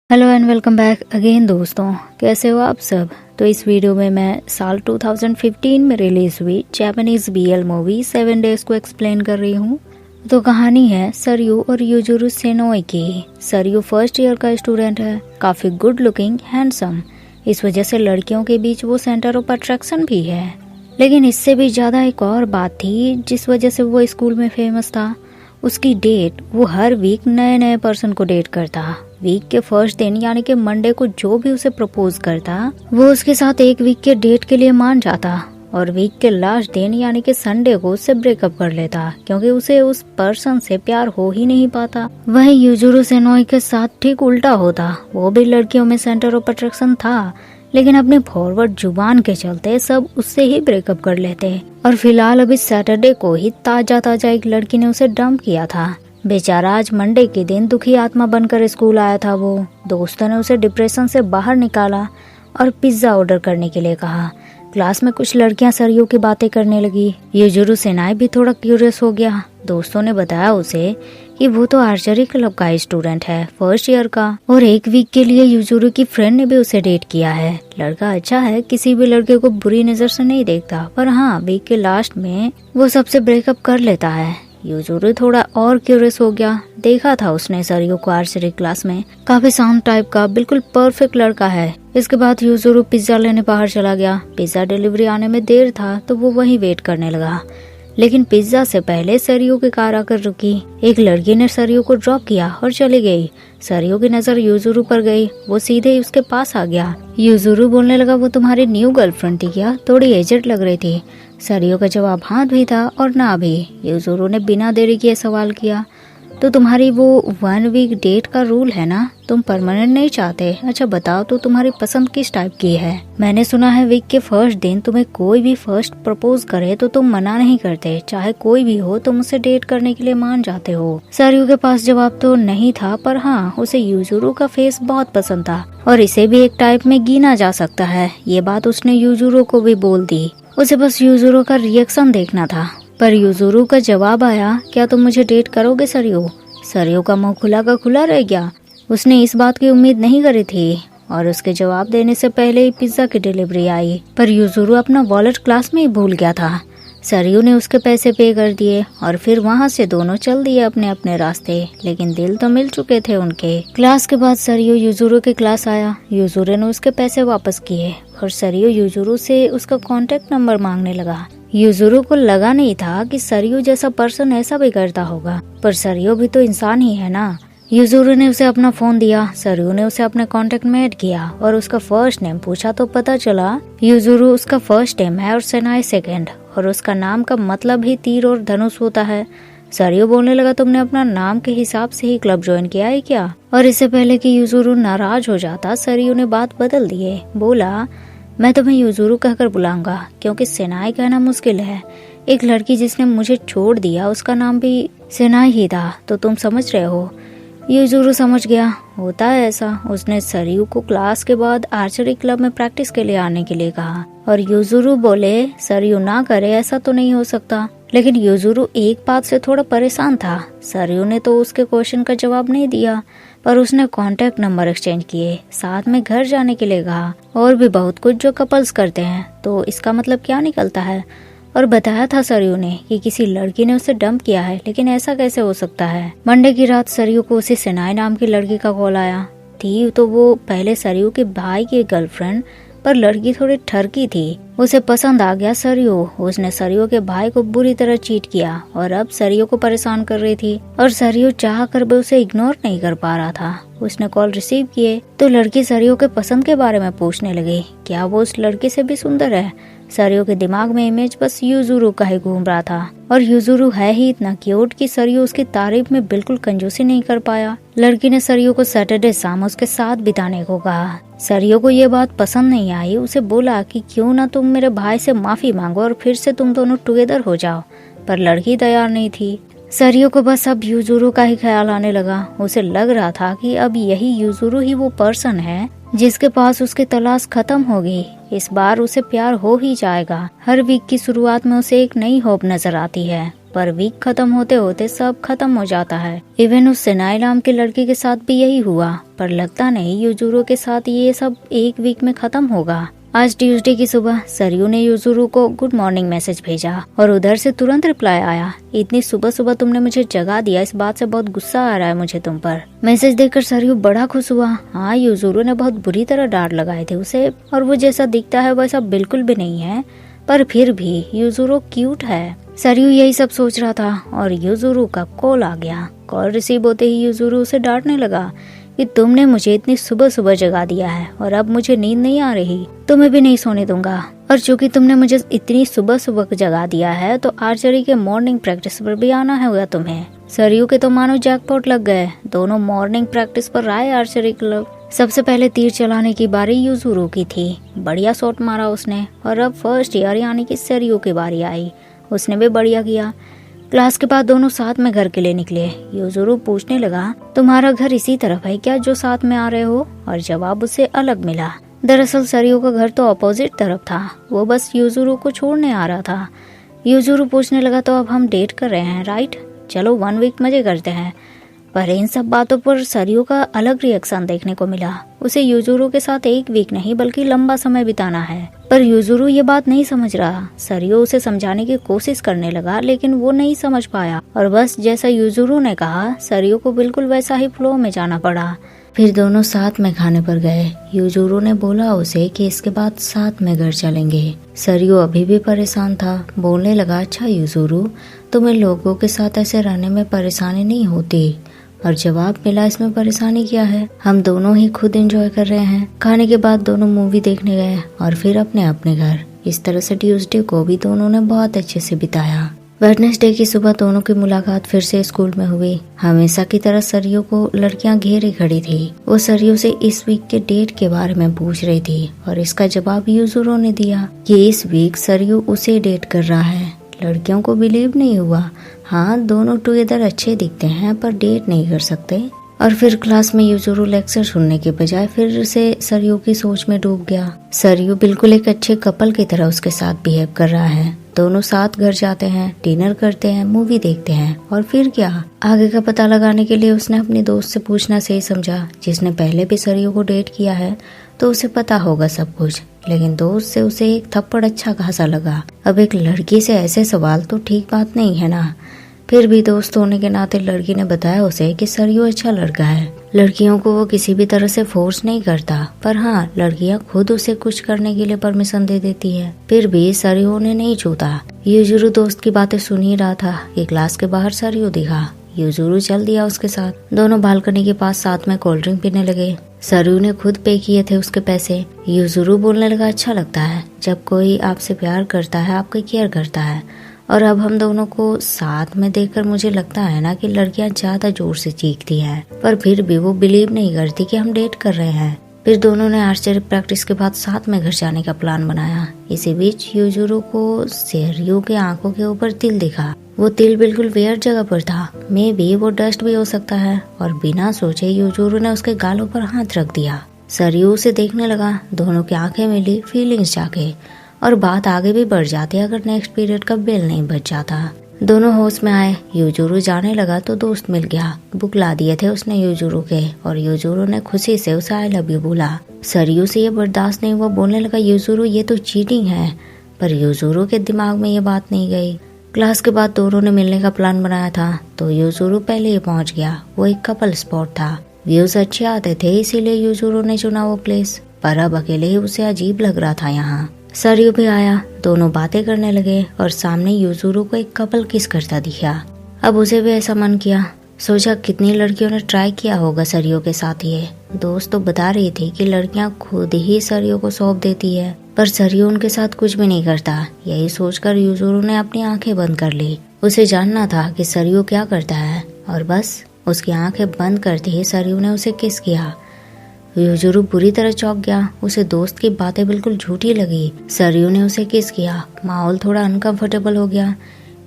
Hello and welcome back again दोस्तों, कैसे हो आप सब। तो इस वीडियो में मैं साल 2015 में रिलीज हुई जापानीज बीएल मूवी 7 डेज को एक्सप्लेन कर रही हूँ। तो कहानी है सरयू और यूजुरु सेनोई की। सरयू फर्स्ट ईयर का स्टूडेंट है, काफी गुड लुकिंग, हैंडसम। इस वजह से लड़कियों के बीच वो सेंटर ऑफ अट्रैक्शन भी है। लेकिन इससे भी ज्यादा एक और बात थी जिस वजह से वो स्कूल में फेमस था। उसकी डेट, वो हर वीक नए नए पर्सन को डेट करता। वीक के फर्स्ट दिन यानी कि मंडे को जो भी उसे प्रपोज करता वो उसके साथ एक वीक के डेट के लिए मान जाता, और वीक के लास्ट दिन यानी कि संडे को उससे ब्रेकअप कर लेता क्योंकि उसे उस पर्सन से प्यार हो ही नहीं पाता। वहीं यूजुरु सेनोई के साथ ठीक उल्टा होता। वो भी लड़कियों में सेंटर ऑफ अट्रैक्शन था, लेकिन अपनी फॉरवर्ड जुबान के चलते सब उससे ही ब्रेकअप कर लेते। और फिलहाल अभी सैटरडे को ही ताजा एक लड़की ने उसे डंप किया था। बेचारा आज मंडे के दिन दुखी आत्मा बनकर स्कूल आया था। वो दोस्तों ने उसे डिप्रेशन से बाहर निकाला और पिज्जा ऑर्डर करने के लिए कहा। क्लास में कुछ लड़कियां सरयू की बातें करने लगी। यूजुरु सेनाई भी थोड़ा क्यूरियस हो गया। दोस्तों ने बताया उसे कि वो तो आर्चरी क्लब का स्टूडेंट है, फर्स्ट ईयर का, और एक वीक के लिए यूजुरु की फ्रेंड ने भी उसे डेट किया है। लड़का अच्छा है, किसी भी लड़के को बुरी नजर से नहीं देखता, पर हाँ वीक के लास्ट में वो सबसे ब्रेकअप कर लेता है। यूजुरु थोड़ा और क्यूरियस हो गया। देखा था उसने सरयू को आर्चरी क्लास में, काफी शांत टाइप का, बिल्कुल परफेक्ट लड़का है। इसके बाद यूजुरु पिज्जा लेने बाहर चला गया। पिज्जा डिलीवरी आने में देर था तो वो वहीं वेट करने लगा, लेकिन पिज्जा से पहले सरयू की कार आकर रुकी। एक लड़की ने सरयू को ड्रॉप किया और चली गई। सरयू की नजर यूजुरु पर गई। वो सीधे ही उसके पास आ गया। यूजुरु बोलने लगा, वो तुम्हारी न्यू गर्लफ्रेंड थी क्या? थोड़ी एजेड लग रही थी। सरयू का जवाब हाँ भी था और ना भी। यूजुरु ने बिना देरी किए सवाल किया, तो तुम्हारी वो 1 वीक डेट का रूल है ना, तुम परमानेंट नहीं चाहते? अच्छा बताओ तो तुम्हारी पसंद किस टाइप की है? मैंने सुना है वीक के फर्स्ट दिन तुम्हें कोई भी फर्स्ट प्रपोज करे तो तुम मना नहीं करते, चाहे कोई भी हो तुम उसे डेट करने के लिए मान जाते हो। सरयू के पास जवाब तो नहीं था, पर हाँ उसे यूजुरु का फेस बहुत पसंद था और इसे भी एक टाइप में गिना जा सकता है। ये बात उसने यूजुरु को भी बोल दी। उसे बस यूजुरु का रिएक्शन देखना था। पर यूजुरु का जवाब आया, क्या तुम मुझे डेट करोगे सरयू? सरयू का मुंह खुला का खुला रह गया। उसने इस बात की उम्मीद नहीं करी थी और उसके जवाब देने से पहले ही पिज्जा की डिलीवरी आई। पर यूजुरु अपना वॉलेट क्लास में ही भूल गया था। सरयू ने उसके पैसे पे कर दिए और फिर वहाँ से दोनों चल दिए अपने अपने रास्ते, लेकिन दिल तो मिल चुके थे उनके। क्लास के बाद सरयू यूजुरु के क्लास आया। यूजुरु ने उसके पैसे वापस किए और सरयू यूजुरु से उसका कॉन्टेक्ट नंबर मांगने लगा। यूजुरु को लगा नहीं था कि सरयू जैसा पर्सन ऐसा भी करता होगा, पर सरयू भी तो इंसान ही है ना। यूजुरु ने उसे अपना फोन दिया। सरयू ने उसे अपने कांटेक्ट में ऐड किया और उसका फर्स्ट नेम पूछा तो पता चला यूजुरु उसका फर्स्ट नेम है और सेनाई सेकंड, और उसका नाम का मतलब ही तीर और धनुष होता है। सरयू बोलने लगा, तुमने अपना नाम के हिसाब से ही क्लब ज्वाइन किया है क्या? और इससे पहले कि यूजुरु नाराज हो जाता, सरयू ने बात बदल दिए। बोला, मैं तुम्हें यूजुरु कहकर बुलाऊंगा क्योंकि सेनाई कहना मुश्किल है। एक लड़की जिसने मुझे छोड़ दिया उसका नाम भी सेनाई ही था, तो तुम समझ रहे हो। यूजुरु समझ गया, होता है ऐसा। उसने सरयू को क्लास के बाद आर्चरी क्लब में प्रैक्टिस के लिए आने के लिए कहा और यूजुरु बोले, सरयू ना करे, ऐसा तो नहीं हो सकता। लेकिन यूजुरु एक बात से थोड़ा परेशान था। सरयू ने तो उसके क्वेश्चन का जवाब नहीं दिया, पर उसने कांटेक्ट नंबर एक्सचेंज किए, साथ में घर जाने के लिए कहा और भी बहुत कुछ जो कपल्स करते हैं। तो इसका मतलब क्या निकलता है? और बताया था सरयू ने कि किसी लड़की ने उसे डंप किया है, लेकिन ऐसा कैसे हो सकता है? मंडे की रात सरयू को उसी सेनाई नाम की लड़की का कॉल आया थी। तो वो पहले सरयू के भाई की गर्लफ्रेंड, पर लड़की थोड़ी ठरकी थी। उसे पसंद आ गया सरयू। उसने सरयू के भाई को बुरी तरह चीट किया और अब सरयू को परेशान कर रही थी, और सरयू चाह कर भी उसे इग्नोर नहीं कर पा रहा था। उसने कॉल रिसीव किए तो लड़की सरयू के पसंद के बारे में पूछने लगी, क्या वो उस लड़की से भी सुंदर है? सरयू के दिमाग में इमेज बस यूजुरु का ही घूम रहा था, और यूजुरु है ही इतना क्यूट कि सरयू उसकी तारीफ में बिल्कुल कंजूसी नहीं कर पाया। लड़की ने सरयू को सैटरडे शाम उसके साथ बिताने को कहा। सरयू को ये बात पसंद नहीं आई। उसे बोला कि क्यों ना तुम मेरे भाई से माफी मांगो और फिर से तुम दोनों टुगेदर हो जाओ, पर लड़की तैयार नहीं थी। सरयू को बस अब यूजुरु का ही ख्याल आने लगा। उसे लग रहा था कि अब यही यूजुरु ही वो पर्सन है जिसके पास उसकी तलाश खत्म होगी। इस बार उसे प्यार हो ही जाएगा। हर वीक की शुरुआत में उसे एक नई होप नजर आती है। पर वीक खत्म होते होते सब खत्म हो जाता है। इवन उस सेनाई नाम की लड़की के साथ भी यही हुआ, पर लगता नहीं यूजुरू के साथ ये सब एक वीक में खत्म होगा। आज ट्यूसडे की सुबह सरयू ने यूजुरू को गुड मॉर्निंग मैसेज भेजा और उधर से तुरंत रिप्लाई आया, इतनी सुबह सुबह तुमने मुझे जगा दिया, इस बात से बहुत गुस्सा आ रहा है मुझे तुम पर। मैसेज देखकर सरयू बड़ा खुश हुआ। हाँ, यूजुरू ने बहुत बुरी तरह डांट लगाए थे उसे और वो जैसा दिखता है वैसा बिल्कुल भी नहीं है, पर फिर भी यूजुरू क्यूट है। सरयू यही सब सोच रहा था और यूजुरू का कॉल आ गया। कॉल रिसीव होते ही यूजुरू उसे डांटने लगा कि तुमने मुझे इतनी सुबह सुबह जगा दिया है और अब मुझे नींद नहीं आ रही, तुम्हें भी नहीं सोने दूंगा। और चूंकि तुमने मुझे इतनी सुबह सुबह जगा दिया है तो आर्चरी के मॉर्निंग प्रैक्टिस पर भी आना होगा तुम्हें। सरयू के तो मानो जैकपॉट लग गए, दोनों मॉर्निंग प्रैक्टिस पर आए आर्चरी क्लब। सबसे पहले तीर चलाने की बारी यूजुरू की थी, बढ़िया शॉट मारा उसने और अब फर्स्ट ईयर यानी कि सरयू की बारी आई, उसने भी बढ़िया किया। क्लास के बाद दोनों साथ में घर के लिए निकले। यूजुरू पूछने लगा, तुम्हारा घर इसी तरफ है क्या जो साथ में आ रहे हो? और जवाब उसे अलग मिला। दरअसल सरयू का घर तो अपोजिट तरफ था, वो बस यूजुरू को छोड़ने आ रहा था। यूजुरू पूछने लगा, तो अब हम डेट कर रहे हैं राइट? चलो 1 वीक मजे करते हैं। पर इन सब बातों पर सरयू का अलग रिएक्शन देखने को मिला। उसे यूजुरू के साथ 1 वीक नहीं बल्कि लंबा समय बिताना है, पर यूजुरू ये बात नहीं समझ रहा। सरयू उसे समझाने की कोशिश करने लगा लेकिन वो नहीं समझ पाया और बस जैसा यूजुरू ने कहा सरयू को बिल्कुल वैसा ही फ्लो में जाना पड़ा। फिर दोनों साथ में खाने पर गए। यूजुरू ने बोला उसे कि इसके बाद साथ में घर चलेंगे। सरयू अभी भी परेशान था, बोलने लगा, अच्छा यूजुरू, तुम्हें लोगों के साथ ऐसे रहने में परेशानी नहीं होती? और जवाब मिला, इसमें परेशानी क्या है, हम दोनों ही खुद एंजॉय कर रहे हैं। खाने के बाद दोनों मूवी देखने गए और फिर अपने अपने घर। इस तरह से ट्यूसडे को भी दोनों ने बहुत अच्छे से बिताया। वेडनेसडे की सुबह दोनों की मुलाकात फिर से स्कूल में हुई। हमेशा की तरह सरयू को लड़कियां घेरे खड़ी थी। वो सरयू से इस वीक के डेट के बारे में पूछ रही थी और इसका जवाब यूजुरू ने दिया कि इस वीक सरयू उसे डेट कर रहा है। लड़कियों को बिलीव नहीं हुआ। हाँ, दोनों टुगेदर अच्छे दिखते हैं पर डेट नहीं कर सकते। और फिर क्लास में यूजुरू लेक्चर सुनने के बजाय फिर से सरयू की सोच में डूब गया। सरयू बिल्कुल एक अच्छे कपल की तरह उसके साथ बिहेव कर रहा है। दोनों साथ घर जाते हैं, डिनर करते हैं, मूवी देखते हैं और फिर क्या, आगे का पता लगाने के लिए उसने अपनी दोस्त से पूछना सही समझा, जिसने पहले भी सरयू को डेट किया है तो उसे पता होगा सब कुछ। लेकिन दोस्त से उसे एक थप्पड़ अच्छा खासा लगा। अब एक लड़की से ऐसे सवाल तो ठीक बात नहीं है ना। फिर भी दोस्त होने के नाते लड़की ने बताया उसे कि सरयू अच्छा लड़का है। लड़कियों को वो किसी भी तरह से फोर्स नहीं करता, पर हाँ, लड़कियां खुद उसे कुछ करने के लिए परमिशन दे देती है। फिर भी सरयू ने नहीं छूता। यूजुरू दोस्त की बातें सुन ही रहा था कि क्लास के बाहर सरयू दिखा। यूजुरू चल दिया उसके साथ। दोनों बालकनी के पास साथ में कोल्ड ड्रिंक पीने लगे। सरयू ने खुद पे किए थे उसके पैसे। यूजुरू बोलने लगा, अच्छा लगता है जब कोई आपसे प्यार करता है, आपकी केयर करता है। और अब हम दोनों को साथ में देखकर मुझे लगता है ना कि लड़कियां ज्यादा जोर से चीखती हैं, पर फिर भी वो बिलीव नहीं करती कि हम डेट कर रहे हैं। फिर दोनों ने आर्चरी प्रैक्टिस के बाद साथ में घर जाने का प्लान बनाया। इसी बीच यूजुरू को सरयू के आंखों के ऊपर तिल दिखा। वो तिल बिल्कुल वियर्ड जगह पर था। मे बी वो डस्ट भी हो सकता है। और बिना सोचे यूजुरू ने उसके गालों पर हाथ रख दिया। सरयू उसे देखने लगा। दोनों की आंखें मिली, फीलिंग्स जागे और बात आगे भी बढ़ जाती अगर नेक्स्ट पीरियड का बेल नहीं बज जाता। दोनों होश में आए। यूजुरू जाने लगा तो दोस्त मिल गया। बुक ला दिए थे उसने यूजुरू के और यूजुरू ने खुशी से उसे आई लव यू बोला। सरयू से ये बर्दाश्त नहीं हुआ, बोलने लगा, यूजुरू ये तो चीटिंग है। पर यूजुरू के दिमाग में ये बात नहीं गई। क्लास के बाद दोनों ने मिलने का प्लान बनाया था तो यूजुरू पहले ही पहुंच गया। वो एक कपल स्पॉट था। व्यूज अच्छे आते थे इसीलिए यूजुरू ने चुना वो प्लेस, पर अब अकेले ही उसे अजीब लग रहा था यहाँ। सरयू भी आया। दोनों बातें करने लगे और सामने यूजुरू को एक कपल किस करता दिखा। अब उसे भी ऐसा मन किया। सोचा कितनी लड़कियों ने ट्राई किया होगा सरयू के साथ ये। दोस्त तो बता रही थी कि लड़कियां खुद ही सरयू को सौंप देती है, पर सरयू उनके साथ कुछ भी नहीं करता। यही सोचकर यूजुरू ने अपनी आंखें बंद कर ली। उसे जानना था कि सरयू क्या करता है और बस उसकी आंखें बंद करते ही सरयू ने उसे किस किया। यूजुरू बुरी तरह चौंक गया। उसे दोस्त की बातें बिल्कुल झूठी लगी। सरयू ने उसे किस किया। माहौल थोड़ा अनकंफर्टेबल हो गया।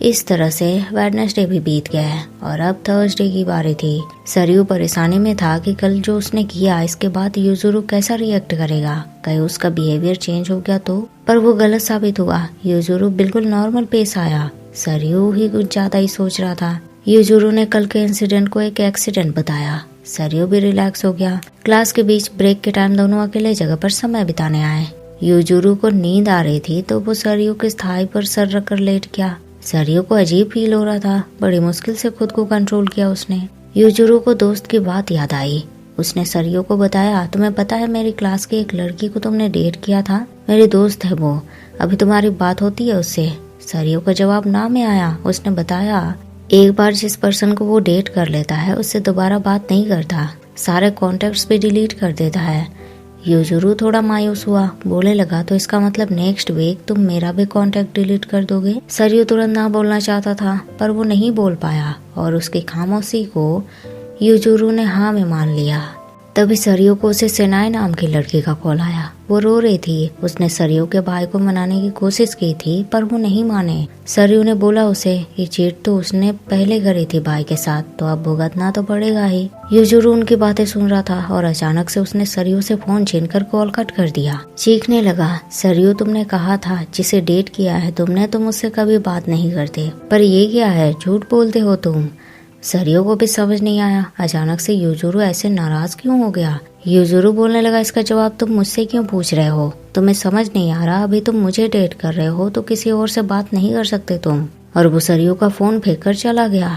इस तरह से वेडनेसडे भी बीत गया और अब थर्सडे की बारी थी। सरयू परेशानी में था कि कल जो उसने किया इसके बाद यूजुरू कैसा रिएक्ट करेगा। कहीं उसका बिहेवियर चेंज हो गया तो, पर वो गलत साबित हुआ। यूजुरू बिल्कुल नॉर्मल पेश आया। सरियो ही कुछ ज्यादा ही सोच रहा था। यूजुरू ने कल के इंसिडेंट को एक एक्सीडेंट बताया। सरियो भी रिलैक्स हो गया। क्लास के बीच ब्रेक के टाइम दोनों अकेले जगह पर समय बिताने आए। यूजुरू को नींद आ रही थी तो वो सरियो के थाई पर सर रखकर लेट गया। सरियो को अजीब फील हो रहा था। बड़ी मुश्किल से खुद को कंट्रोल किया उसने। यूजुरू को दोस्त की बात याद आई। उसने सरियो को बताया, तुम्हें पता है मेरी क्लास की एक लड़की को तुमने डेट किया था, मेरी दोस्त है वो, अभी तुम्हारी बात होती है उससे? सरियो का जवाब ना में आया। उसने बताया, एक बार जिस पर्सन को वो डेट कर लेता है उससे दोबारा बात नहीं करता, सारे कॉन्टेक्ट्स भी डिलीट कर देता है। यूजुरू थोड़ा मायूस हुआ, बोलने लगा, तो इसका मतलब नेक्स्ट वीक तुम मेरा भी कॉन्टेक्ट डिलीट कर दोगे? सरियो तुरंत ना बोलना चाहता था पर वो नहीं बोल पाया और उसकी खामोशी को यूजुरू ने हाँ में मान लिया। तभी सरियो को उसे सेनाई नाम की लड़की का कॉल आया। वो रो रही थी। उसने सरियो के भाई को मनाने की कोशिश की थी पर वो नहीं माने। सरियो ने बोला उसे ये चीट तो उसने पहले करी थी भाई के साथ, तो अब भुगतना तो पड़ेगा ही। यूजुरू उनकी बातें सुन रहा था और अचानक से उसने सरियो से फोन छीनकर कॉल कट कर दिया। चीखने लगा, सरियो तुमने कहा था जिसे डेट किया है तुमने, तुम उससे कभी बात नहीं करते, पर ये क्या है, झूठ बोलते हो तुम। सरियो को भी समझ नहीं आया अचानक से यूजुरू ऐसे नाराज क्यों हो गया। यूजुरू बोलने लगा, इसका जवाब तुम मुझसे क्यों पूछ रहे हो? तुम्हें समझ नहीं आ रहा? अभी तुम मुझे डेट कर रहे हो तो किसी और से बात नहीं कर सकते तुम। और वो सरियो का फोन फेंक कर चला गया।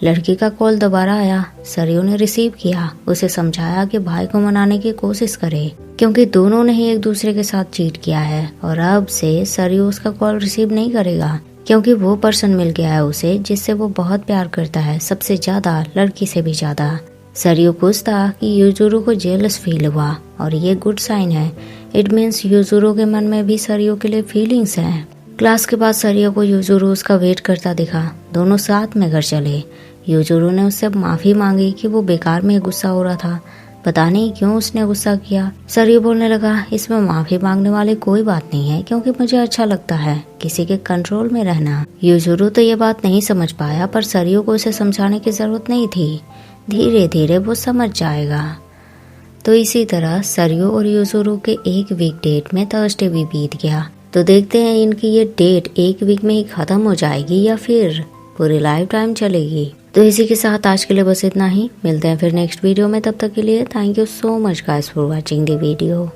लड़की का कॉल दोबारा आया। सरियो ने रिसीव किया। उसे समझाया कि भाई को मनाने की कोशिश करे क्योंकि दोनों ने ही एक दूसरे के साथ चीट किया है और अब से सरियो उसका कॉल रिसीव नहीं करेगा क्योंकि वो पर्सन मिल गया है उसे जिससे वो बहुत प्यार करता है, सबसे ज्यादा, लड़की से भी ज्यादा। सरियो खुश था कि यूजुरू को जेलस फील हुआ और ये गुड साइन है। इट मीन्स यूजुरू के मन में भी सरियो के लिए फीलिंग्स हैं। क्लास के बाद सरियो को यूजुरू उसका वेट करता दिखा। दोनों साथ में घर चले। यूजुरू ने उससे माफी मांगी कि वो बेकार में गुस्सा हो रहा था, पता नहीं क्यों उसने गुस्सा किया। सरियो बोलने लगा, इसमें माफी मांगने वाली कोई बात नहीं है क्योंकि मुझे अच्छा लगता है किसी के कंट्रोल में रहना। यूजुरू तो ये बात नहीं समझ पाया पर सरियो को उसे समझाने की जरूरत नहीं थी। धीरे धीरे वो समझ जाएगा। तो इसी तरह सरियो और यूजुरू के एक वीक डेट में थर्सडे भी बीत गया। तो देखते हैं इनकी ये डेट एक वीक में ही खत्म हो जाएगी या फिर पूरी लाइफ टाइम चलेगी। तो इसी के साथ आज के लिए बस इतना ही। मिलते हैं फिर नेक्स्ट वीडियो में। तब तक के लिए thank you so much guys for watching the video.